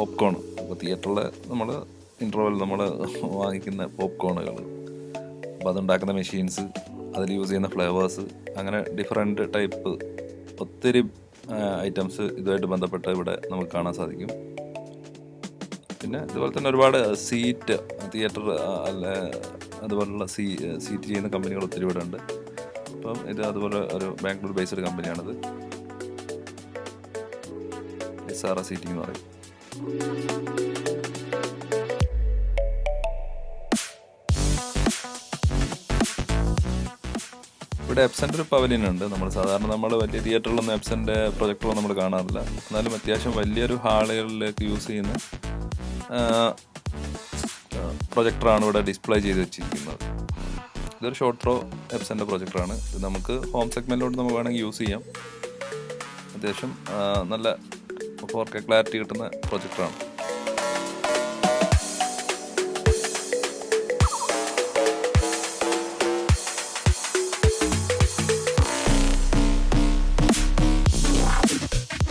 Popcorn. അപ്പോൾ തിയേറ്ററിൽ നമ്മൾ ഇൻ്റർവെൽ നമ്മൾ വാങ്ങിക്കുന്ന പോപ്കോണുകൾ, അപ്പോൾ അതുണ്ടാക്കുന്ന മെഷീൻസ്, അതിൽ യൂസ് ചെയ്യുന്ന ഫ്ലേവേഴ്സ്, അങ്ങനെ ഡിഫറെൻറ്റ് ടൈപ്പ് ഒത്തിരി ഐറ്റംസ് ഇതുമായിട്ട് ബന്ധപ്പെട്ട് ഇവിടെ നമുക്ക് കാണാൻ സാധിക്കും. പിന്നെ ഇതുപോലെ തന്നെ ഒരുപാട് സീറ്റ് തിയേറ്റർ അല്ല അതുപോലുള്ള സീറ്റ് ചെയ്യുന്ന കമ്പനികൾ ഒത്തിരി ഇവിടെ ഉണ്ട്. അപ്പം ഇത് അതുപോലെ ഒരു ബാംഗ്ലൂർ ബേസ്ഡ് കമ്പനിയാണിത്. SRS സീറ്റിംഗ് എന്ന് പറയും. ഇവിടെ എപ്സൻ്റെ ഒരു പവലിയൻ ഉണ്ട്. നമ്മൾ വലിയ തിയേറ്ററിലൊന്നും എപ്സൻ്റെ പ്രൊജക്ടറൊന്നും നമ്മൾ കാണാറില്ല. എന്നാലും അത്യാവശ്യം വലിയൊരു ഹാളുകളിലേക്ക് യൂസ് ചെയ്യുന്ന പ്രൊജക്ടറാണ് ഇവിടെ ഡിസ്പ്ലേ ചെയ്ത് വെച്ചിരിക്കുന്നത്. ഇതൊരു ഷോർട്ട് ത്രോ എപ്സൻ്റെ പ്രൊജക്ടറാണ്. ഇത് നമുക്ക് ഹോം സെഗ്മെൻറ്റിലോട്ട് നമുക്ക് വേണമെങ്കിൽ യൂസ് ചെയ്യാം. അത്യാവശ്യം നല്ല 4K ക്ലാരിറ്റി കിട്ടുന്ന പ്രൊജക്ടറാണ്.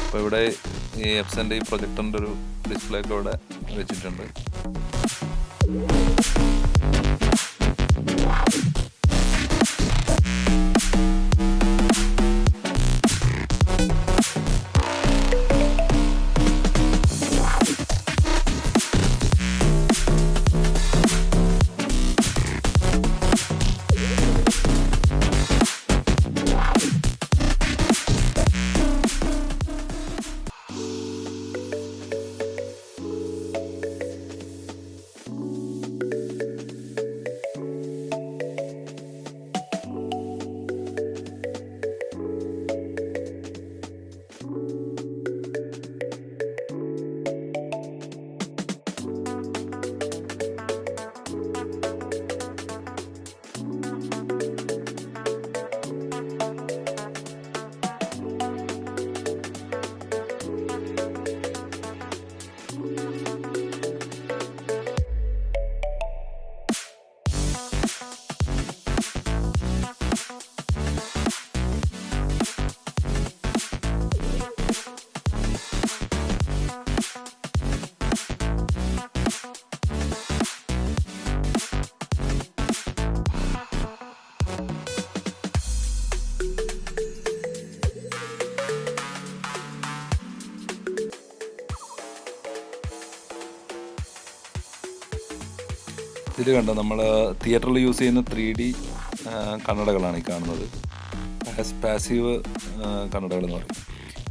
അപ്പോൾ ഇവിടെ ഈ എപ്സൻ്റെ ഈ പ്രൊജക്ടറിൻ്റെ ഒരു ഡിസ്പ്ലേ ഒക്കെ ഇവിടെ വെച്ചിട്ടുണ്ട്. ഇതിൽ കണ്ടോ, നമ്മൾ തിയേറ്ററിൽ യൂസ് ചെയ്യുന്ന 3D കണ്ണടകളാണ് ഈ കാണുന്നത്. പാസീവ് കണ്ണടകൾ എന്ന് പറയും.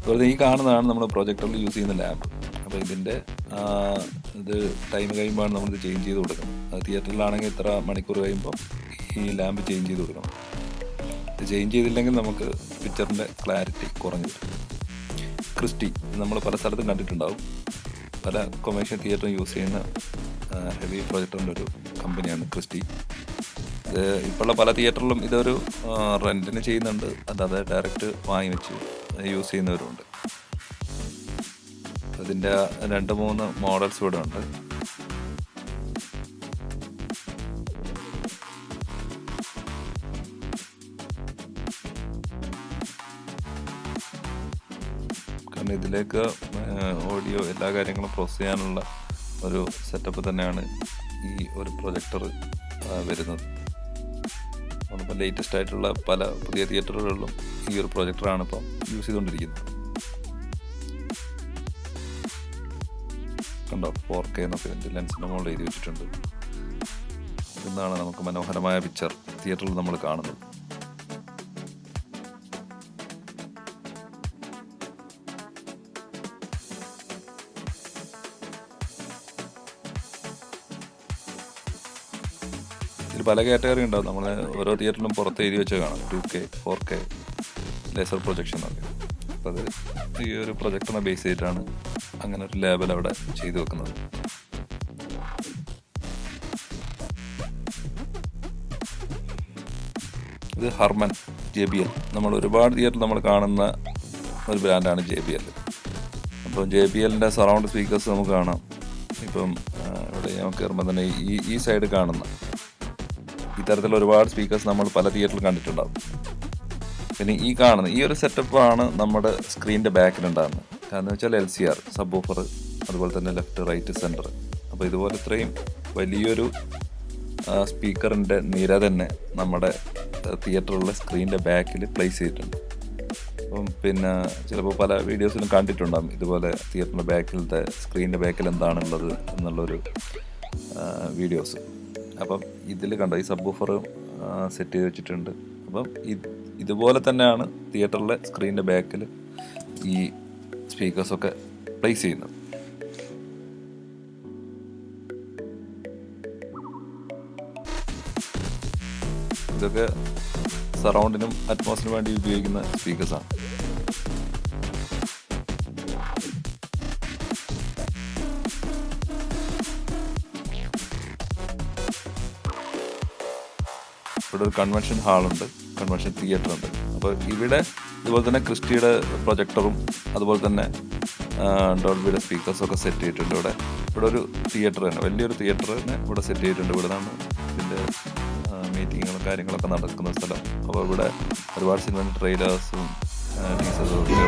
അതുപോലെ ഈ കാണുന്നതാണ് നമ്മൾ പ്രൊജക്ടറിൽ യൂസ് ചെയ്യുന്ന ലാമ്പ്. അപ്പോൾ ഇതിൻ്റെ ഇത് ടൈം കഴിയുമ്പോഴാണ് നമ്മളിത് ചേഞ്ച് ചെയ്ത് കൊടുക്കണം. അത് തിയേറ്ററിലാണെങ്കിൽ ഇത്ര മണിക്കൂർ കഴിയുമ്പോൾ ഈ ലാമ്പ് ചേഞ്ച് ചെയ്ത് കൊടുക്കണം. ഇത് ചേഞ്ച് ചെയ്തില്ലെങ്കിൽ നമുക്ക് പിക്ചറിൻ്റെ ക്ലാരിറ്റി കുറഞ്ഞു കിട്ടും. ക്രിസ്റ്റി നമ്മൾ പല സ്ഥലത്തും കണ്ടിട്ടുണ്ടാവും. പല കൊമേഴ്ഷ്യൽ തിയേറ്ററും യൂസ് ചെയ്യുന്ന ഹെവി പ്രൊജക്ടറിൻ്റെ ഒരു കമ്പനിയാണ് ക്രിസ്റ്റി. ഇത് ഇപ്പോഴുള്ള പല തിയേറ്ററിലും ഇതൊരു റെൻറ്റിന് ചെയ്യുന്നുണ്ട്. അല്ലാതെ ഡയറക്റ്റ് വാങ്ങി വെച്ച് യൂസ് ചെയ്യുന്നവരുണ്ട്. അതിൻ്റെ 2-3 മോഡൽസ് ഇവിടെ ഉണ്ട്. കാരണം ഇതിലേക്ക് ഓഡിയോ എല്ലാ കാര്യങ്ങളും പ്രോസസ് ചെയ്യാനുള്ള ഒരു സെറ്റപ്പ് തന്നെയാണ് ഈ ഒരു പ്രൊജക്ടർ വരുന്നത്. നമ്മളിപ്പോൾ ലേറ്റസ്റ്റ് ആയിട്ടുള്ള പല പുതിയ തിയേറ്ററുകളിലും ഈ ഒരു പ്രൊജക്ടറാണ് ഇപ്പം യൂസ് ചെയ്തുകൊണ്ടിരിക്കുന്നത്. കണ്ടോ, 4K എന്നൊക്കെ ഇതിൻ്റെ ലെൻസിൻ്റെ മുകളിൽ എഴുതി വെച്ചിട്ടുണ്ട്. ഇന്നാണ് നമുക്ക് മനോഹരമായ പിക്ചർ തിയേറ്ററിൽ നമ്മൾ കാണുന്നത്. ഇതിൽ പല കാറ്റഗറി ഉണ്ടാവും. നമ്മൾ ഓരോ തിയേറ്ററിലും പുറത്ത് എഴുതി വെച്ച് കാണാം 2K 4K ലേസർ പ്രൊജക്ഷൻ എന്നൊക്കെ. അപ്പോൾ അത് ഈ ഒരു പ്രൊജക്ടറിനെ ബേസ് ചെയ്തിട്ടാണ് അങ്ങനെ ഒരു ലേബൽ അവിടെ ചെയ്തു വെക്കുന്നത്. ഇത് ഹർമൻ JBL. നമ്മൾ ഒരുപാട് തിയേറ്ററിൽ നമ്മൾ കാണുന്ന ഒരു ബ്രാൻഡാണ് JBL. അപ്പം JBLൻ്റെ സറൗണ്ട് സ്പീക്കേഴ്സ് നമുക്ക് കാണാം. ഇപ്പം ഇവിടെ നമുക്ക് കയറുമ്പോൾ തന്നെ ഈ സൈഡ് കാണുന്ന ഇത്തരത്തിലുള്ള ഒരുപാട് സ്പീക്കേഴ്സ് നമ്മൾ പല തിയേറ്ററിൽ കണ്ടിട്ടുണ്ടാകും. പിന്നെ ഈ കാണുന്ന ഈ ഒരു സെറ്റപ്പാണ് നമ്മുടെ സ്ക്രീനിൻ്റെ ബാക്കിലുണ്ടാകുന്നത്. കാരണം വെച്ചാൽ LCR സബ് വൂഫർ അതുപോലെ തന്നെ ലെഫ്റ്റ്, റൈറ്റ്, സെൻറ്റർ. അപ്പോൾ ഇതുപോലെ ഇത്രയും വലിയൊരു സ്പീക്കറിൻ്റെ നിര തന്നെ നമ്മുടെ തിയേറ്ററിലെ സ്ക്രീനിൻ്റെ ബാക്കിൽ പ്ലേസ് ചെയ്തിട്ടുണ്ട്. അപ്പം പിന്നെ ചിലപ്പോൾ പല വീഡിയോസിലും കണ്ടിട്ടുണ്ടാകും ഇതുപോലെ തിയേറ്ററിൻ്റെ ബാക്കിലത്തെ സ്ക്രീനിൻ്റെ ബാക്കിൽ എന്താണുള്ളത് എന്നുള്ളൊരു വീഡിയോസ്. അപ്പം ഇതിൽ കണ്ടോ ഈ സബ് വൂഫർ സെറ്റ് ചെയ്ത് വെച്ചിട്ടുണ്ട്. അപ്പം ഇതുപോലെ തന്നെയാണ് തിയേറ്ററിലെ സ്ക്രീനിൻ്റെ ബാക്കിൽ ഈ സ്പീക്കേഴ്സൊക്കെ പ്ലേസ് ചെയ്യുന്നത്. ഇതൊക്കെ സറൗണ്ടിനും അറ്റ്മോസ്ഫിയറിനും വേണ്ടി ഉപയോഗിക്കുന്ന സ്പീക്കേഴ്സാണ്. ഇവിടെ ഒരു കൺവെൻഷൻ ഹാളുണ്ട്, കൺവെൻഷൻ തിയേറ്റർ ഉണ്ട്. അപ്പോൾ ഇവിടെ ഇതുപോലെ തന്നെ ക്രിസ്റ്റിയുടെ പ്രൊജക്ടറും അതുപോലെ തന്നെ ഡോൾബിയുടെ സ്പീക്കേഴ്സൊക്കെ സെറ്റ് ചെയ്തിട്ടുണ്ട്. ഇവിടെ ഒരു തിയേറ്റർ തന്നെ, വലിയൊരു തിയേറ്റർ തന്നെ ഇവിടെ സെറ്റ് ചെയ്തിട്ടുണ്ട്. ഇവിടെ നിന്നാണ് ഇതിൻ്റെ മീറ്റിങ്ങുകളും കാര്യങ്ങളൊക്കെ നടക്കുന്ന സ്ഥലം. അപ്പോൾ ഇവിടെ ഒരുപാട് സിനിമ ട്രെയിലേഴ്സും ടീസേഴ്സും ഒക്കെ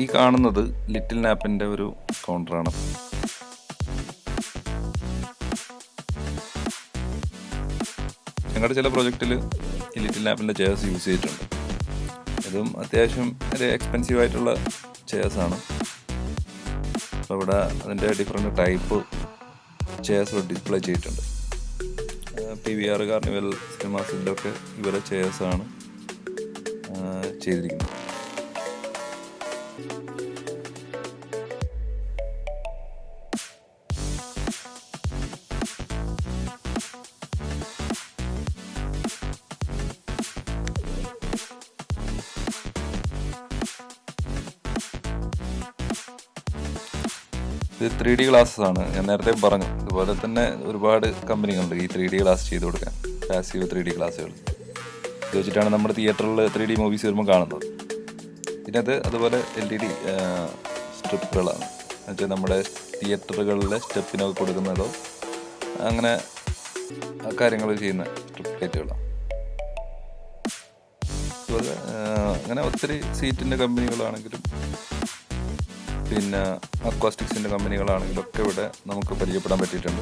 ഈ കാണുന്നത് ലിറ്റിൽ നാപ്പിൻ്റെ ഒരു കൗണ്ടറാണ്. ഞങ്ങളുടെ ചില പ്രൊജക്റ്റിൽ ഈ ലിറ്റിൽ നാപ്പിൻ്റെ ചെയർസ് യൂസ് ചെയ്തിട്ടുണ്ട്. ഇതും അത്യാവശ്യം ഒരു എക്സ്പെൻസീവ് ആയിട്ടുള്ള ചെയർസാണ്. അപ്പോൾ ഇവിടെ അതിൻ്റെ ഡിഫറെൻറ്റ് ടൈപ്പ് ചെയർസ് ഡിസ്പ്ലേ ചെയ്തിട്ടുണ്ട്. PVR കാർണിവൽ സിനിമാസിലൊക്കെ ഇവരെ ചെയർസാണ് ചെയ്തിരിക്കുന്നത്. ഇത് 3D ഗ്ലാസ്സസ് ആണ്. ഞാൻ നേരത്തെ പറഞ്ഞു, ഇതുപോലെ തന്നെ ഒരുപാട് കമ്പനികളുണ്ട് ഈ 3D ഗ്ലാസ് ചെയ്ത് കൊടുക്കാൻ, പാസീവ് 3D ഗ്ലാസ്സുകൾ. ഇത് വെച്ചിട്ടാണ് നമ്മുടെ തിയേറ്ററിൽ 3D മൂവീസ് വരുമ്പോൾ കാണുന്നത്. ഇതിനകത്ത് അതുപോലെ LED സ്ട്രിപ്പുകളാണ്. എന്നുവെച്ചാൽ നമ്മുടെ തിയേറ്ററുകളിലെ സ്റ്റെപ്പിനൊക്കെ കൊടുക്കുന്നതോ അങ്ങനെ കാര്യങ്ങൾ ചെയ്യുന്ന സ്ട്രിപ്പ് ലൈറ്റുകളാണ്. അതുപോലെ അങ്ങനെ ഒത്തിരി സീറ്റിൻ്റെ കമ്പനികളാണെങ്കിലും പിന്നെ അക്വാസ്റ്റിക്സിൻ്റെ കമ്പനികളാണെങ്കിലൊക്കെ ഇവിടെ നമുക്ക് പരിചയപ്പെടാൻ പറ്റിയിട്ടുണ്ട്.